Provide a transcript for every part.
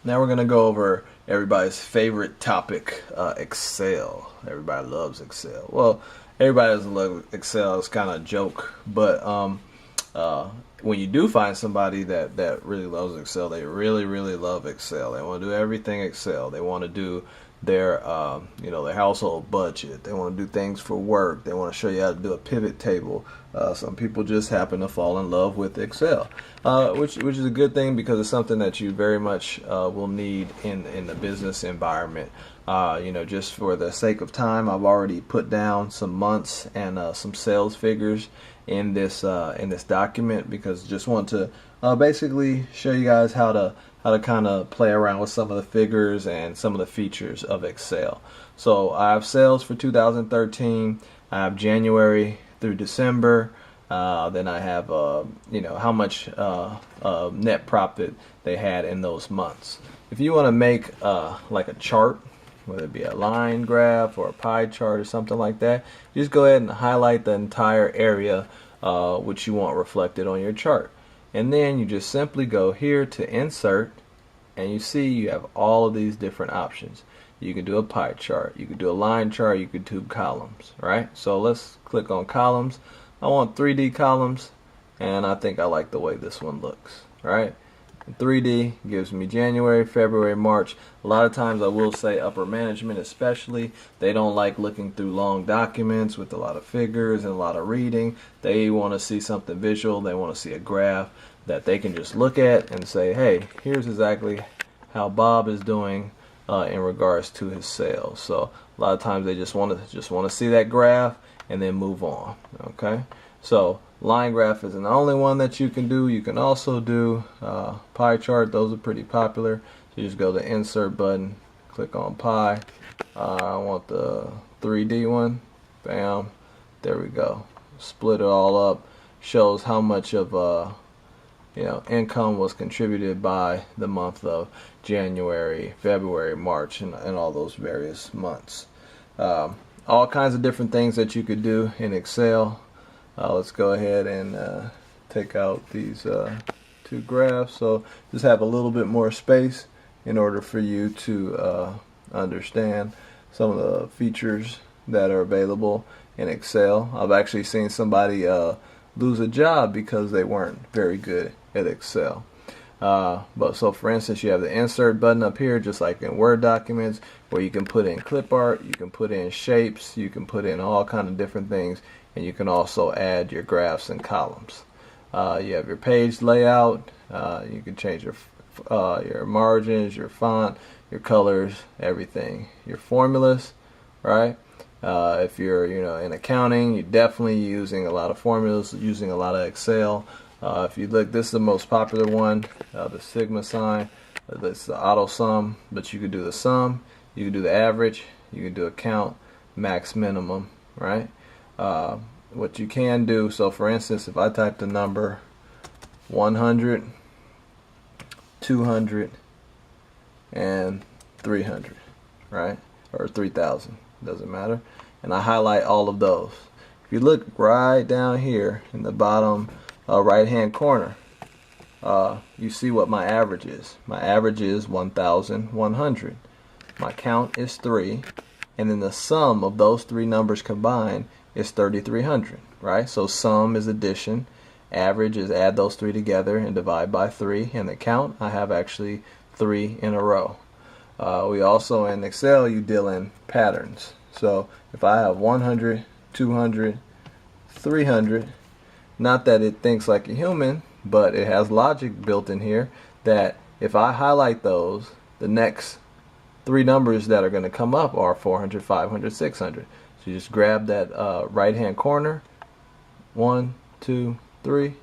Now we're going to go over everybody's favorite topic, Excel. Everybody loves Excel. Well, everybody doesn't love Excel. It's kind of a joke, but when you do find somebody that really loves Excel, they really love Excel. They want to do everything Excel. They want to do their their household budget. They want to do things for work. They want to show you how to do a pivot table. Some people just happen to fall in love with Excel, which is a good thing because it's something that you very much will need in the business environment. Just for the sake of time, I've already put down some months and some sales figures in this document because just want to basically show you guys how to kind of play around with some of the figures and some of the features of Excel. So I have sales for 2013. I have January through December. Then I have how much net profit they had in those months. If you want to make like a chart, whether it be a line graph or a pie chart or something like that, you just go ahead and highlight the entire area which you want reflected on your chart. And then you just simply go here to insert, and you see you have all of these different options. You can do a pie chart, you could do a line chart, you could do columns, right? So let's click on columns. I want 3D columns, and I think I like the way this one looks, right? 3D gives me January, February, March. A lot of times I will say upper management especially, they don't like looking through long documents with a lot of figures and a lot of reading. They want to see something visual. They want to see a graph that they can just look at and say, hey, here's exactly how Bob is doing in regards to his sales. So a lot of times they just want to see that graph and then move on. Okay, so line graph isn't the only one that you can do. You can also do pie chart. Those are pretty popular. So you just go to insert button, click on pie. I want the 3D one. Bam, there we go. Split it all up. Shows how much of income was contributed by the month of January, February, March, and all those various months. All kinds of different things that you could do in Excel. Let's go ahead and take out these two graphs. So just have a little bit more space in order for you to understand some of the features that are available in Excel. I've actually seen somebody lose a job because they weren't very good at Excel. But so for instance, you have the insert button up here, just like in Word documents, where you can put in clip art, you can put in shapes, you can put in all kind of different things, and you can also add your graphs and columns. You have your page layout. You can change your margins, your font, your colors, everything. Your formulas, right? If you're in accounting, you're definitely using a lot of formulas, using a lot of Excel. If you look, this is the most popular one, the sigma sign. That's the auto sum, but you could do the sum, you could do the average, you could do a count, max, minimum, right? What you can do, so for instance, if I type the number 100, 200, and 300, right? Or 3,000, doesn't matter. And I highlight all of those. If you look right down here in the bottom right hand corner, you see what my average is. My average is 1,100. My count is 3, and then the sum of those three numbers combined is 3,300, right? So sum is addition, average is add those three together and divide by 3, and the count, I have actually 3 in a row. We also in Excel, you deal in patterns. So if I have 100, 200, 300, not that it thinks like a human, but it has logic built in here that if I highlight those, the next three numbers that are going to come up are 400, 500, 600. So you just grab that right hand corner, 1, 2, 3,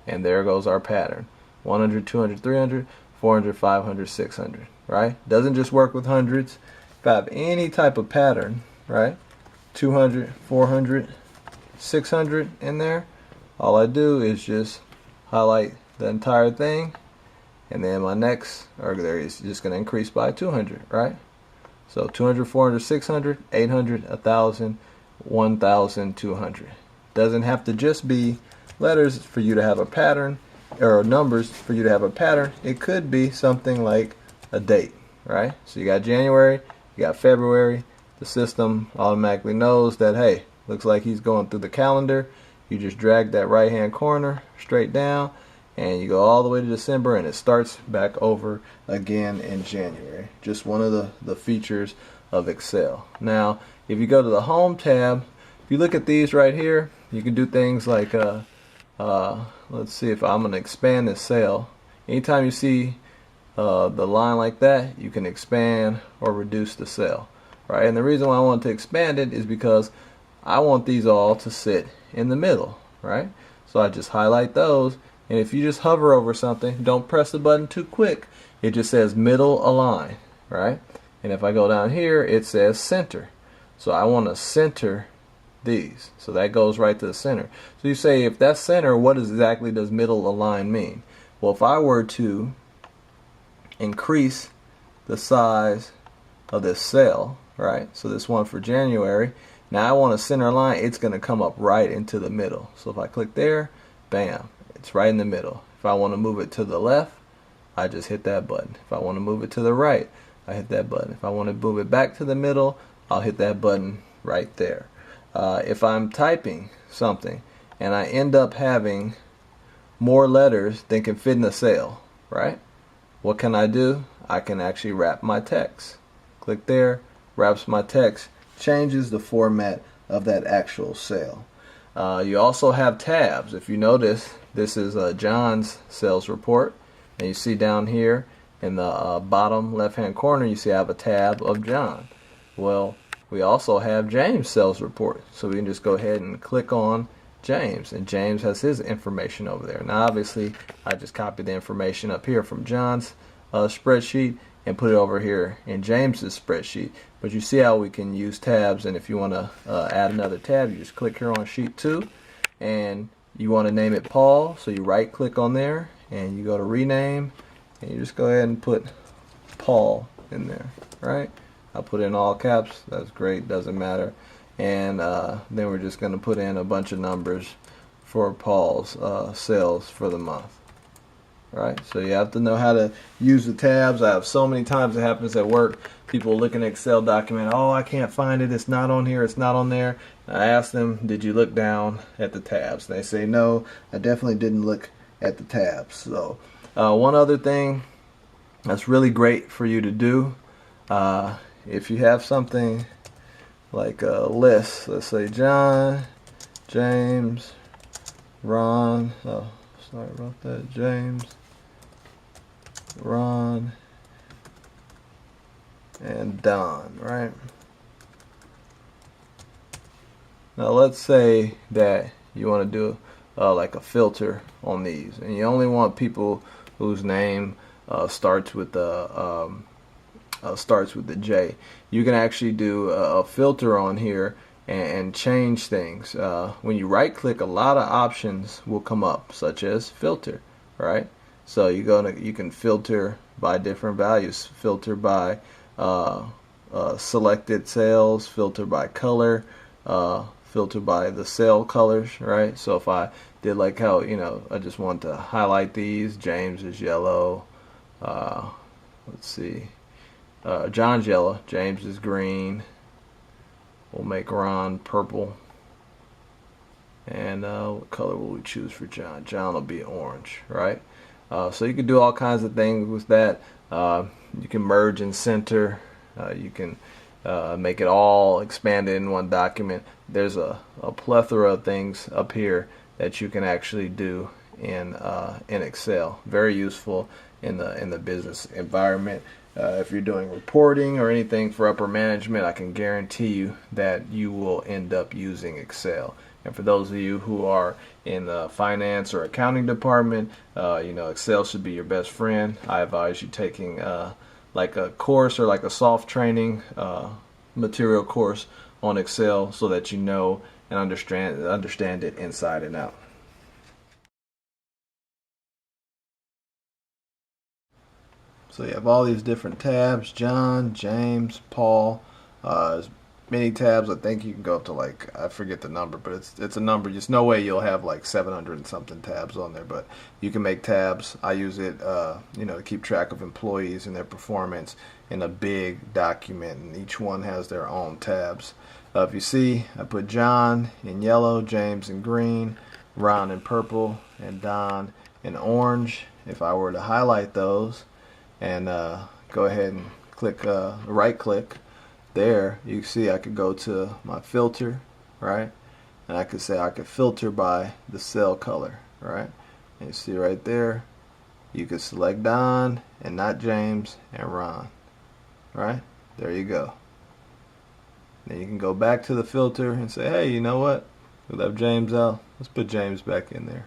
and there goes our pattern. 100, 200, 300, 400, 500, 600, right? Doesn't just work with hundreds. If I have any type of pattern, right, 200, 400, 600 in there, all I do is just highlight the entire thing, and then my next, or there is just going to increase by 200, right? So 200, 400, 600, 800, 1,000, 1,200. Doesn't have to just be letters for you to have a pattern, or numbers for you to have a pattern. It could be something like a date, right? So you got January, you got February. The system automatically knows that, hey, looks like he's going through the calendar. You just drag that right hand corner straight down and you go all the way to December, and it starts back over again in January. Just one of the features of Excel. Now, if you go to the Home tab, if you look at these right here, you can do things like, let's see if I'm going to expand this cell. Anytime you see the line like that, you can expand or reduce the cell, right? And the reason why I want to expand it is because I want these all to sit in the middle, right? So I just highlight those, and if you just hover over something, don't press the button too quick. It just says middle align, right? And if I go down here, it says center. So I want to center these. So that goes right to the center. So you say, if that's center, what exactly does middle align mean? Well, if I were to increase the size of this cell, right? So this one for January, now I want a center line. It's going to come up right into the middle. So if I click there, bam, it's right in the middle. If I want to move it to the left, I just hit that button. If I want to move it to the right, I hit that button. If I want to move it back to the middle, I'll hit that button right there. If I'm typing something and I end up having more letters than can fit in the cell, right? What can I do? I can actually wrap my text. Click there, wraps my text, changes the format of that actual cell. You also have tabs. If you notice, this is John's sales report, and you see down here in the bottom left hand corner, you see I have a tab of John. Well, we also have James' sales report, so we can just go ahead and click on James, and James has his information over there. Now obviously I just copied the information up here from John's spreadsheet and put it over here in James's spreadsheet. But you see how we can use tabs, and if you want to add another tab, you just click here on sheet 2, and you want to name it Paul, so you right click on there and you go to rename, and you just go ahead and put Paul in there, right? I'll put in all caps, that's great, doesn't matter. And then we're just going to put in a bunch of numbers for Paul's sales for the month. Right, so you have to know how to use the tabs. I have so many times it happens at work. People look in an Excel document, oh, I can't find it, it's not on here, it's not on there. And I ask them, did you look down at the tabs? And they say, no, I definitely didn't look at the tabs. So one other thing that's really great for you to do, if you have something like a list, let's say John, James, Ron, oh, sorry about that, James, Ron, and Don, right? Now let's say that you want to do like a filter on these, and you only want people whose name starts with the J. You can actually do a filter on here and change things. When you right click, a lot of options will come up, such as filter, right? So you can filter by different values, filter by selected sales, filter by color, filter by the cell colors, right? So if I did like how, I just want to highlight these, James is yellow, let's see, John's yellow, James is green, we'll make Ron purple, and what color will we choose for John? John will be orange, right? So you can do all kinds of things with that. You can merge and center. You can make it all expanded in one document. There's a plethora of things up here that you can actually do in Excel. Very useful in the business environment. If you're doing reporting or anything for upper management, I can guarantee you that you will end up using Excel. And for those of you who are in the finance or accounting department, Excel should be your best friend. I advise you taking like a course or like a soft training material course on Excel so that you know and understand it inside and out. So you have all these different tabs: John, James, Paul. many tabs. I think you can go up to like, I forget the number, but it's a number. There's no way you'll have like 700 and something tabs on there, but you can make tabs. I use it, to keep track of employees and their performance in a big document, and each one has their own tabs. If you see, I put John in yellow, James in green, Ron in purple, and Don in orange. If I were to highlight those and go ahead and click, right click there, you see I could go to my filter, right? And I could say I could filter by the cell color, right? And you see right there, you could select Don and not James and Ron, right? There you go. Then you can go back to the filter and say, hey, you know what? We left James out. Let's put James back in there.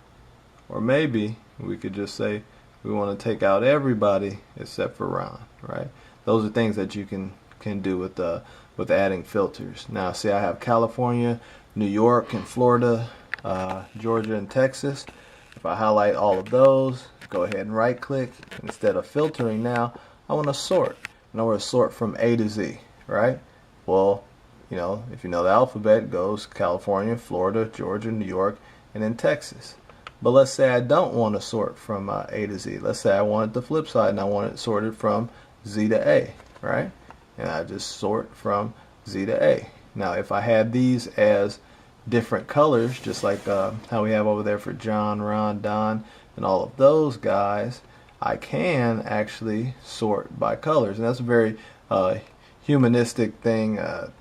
Or maybe we could just say we want to take out everybody except for Ron, right? Those are things that you can do with adding filters. Now, see, I have California, New York, and Florida, Georgia, and Texas. If I highlight all of those, go ahead and right-click. Instead of filtering now, I want to sort. And I want to sort from A to Z, right? Well, if you know the alphabet, it goes California, Florida, Georgia, New York, and then Texas. But let's say I don't want to sort from A to Z. Let's say I want it the flip side and I want it sorted from Z to A, right? And I just sort from Z to A. Now, if I had these as different colors, just like how we have over there for John, Ron, Don, and all of those guys, I can actually sort by colors. And that's a very humanistic thing,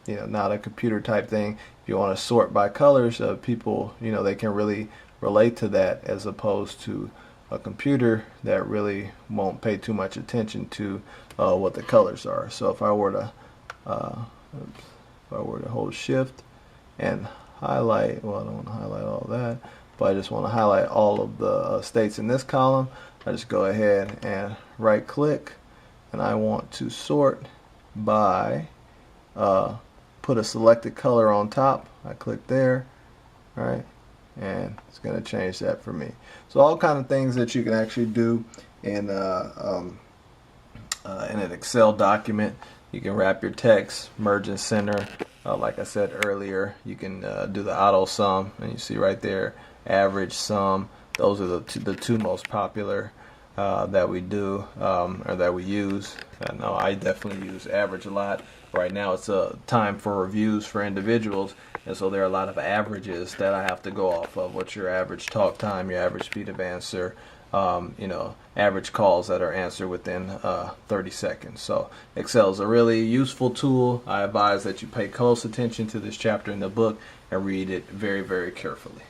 not a computer type thing. If you want to sort by colors, people, they can really relate to that, as opposed to a computer that really won't pay too much attention to what the colors are. So if I were to hold shift and highlight, well, I don't want to highlight all that, but I just want to highlight all of the states in this column. I just go ahead and right click, and I want to sort by put a selected color on top. I click there, right, and it's going to change that for me. So all kind of things that you can actually do in an Excel document. You can wrap your text, merge and center. Like I said earlier, you can do the auto sum, and you see right there, average, sum. Those are the two most popular that we do, or that we use. I know I definitely use average a lot. Right now it's a time for reviews for individuals, and so there are a lot of averages that I have to go off of. What's your average talk time, your average speed of answer, average calls that are answered within 30 seconds. So Excel is a really useful tool. I advise that you pay close attention to this chapter in the book and read it very, very carefully.